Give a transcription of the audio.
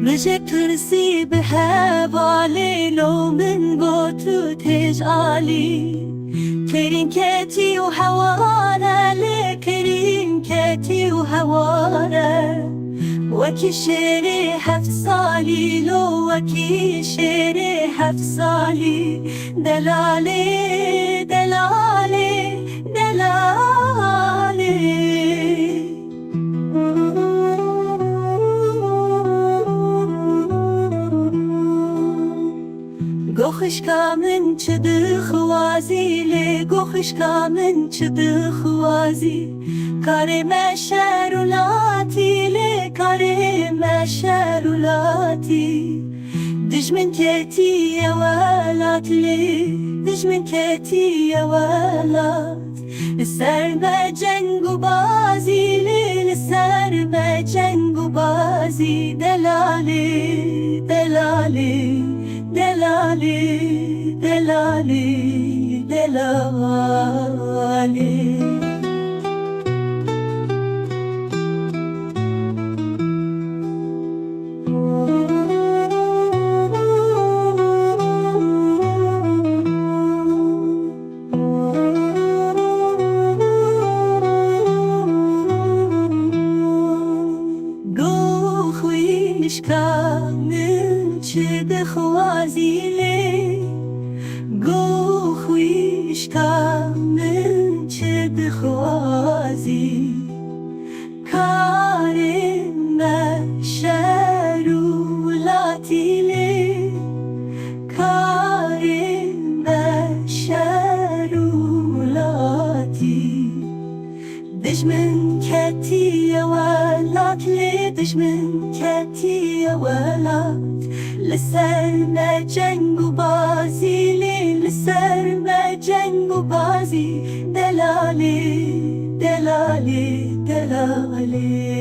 بجكرسي بهوالي لو من بوتو تجعلي كريم كاتي وحوارا لكريم كاتي وحوارا وكي شيري حفصالي لو وكي شيري حفصالي دلالي دلالي دلالي گوخشکا من چه دخوازی لی گوخشکا من چه دخوازی کار مشرولاتی لی کار مشرولاتی دجمن کتی ولات لی دجمن کتی ولات لسر به جنگ و بازی لی لسر به جنگ و بازی دلالی دلالی دلالی دلالی دلالی گو خویش کامل چه دخوازی لی گو خویش کامل چه دخوازی کارم مشرولاتی لی کارم مشرولاتی دشمن کتی ولات لی دشمن کتی ولات لسر ما جنگ و بازی لی لسر ما جنگ و بازی دلالی دلالی دلالی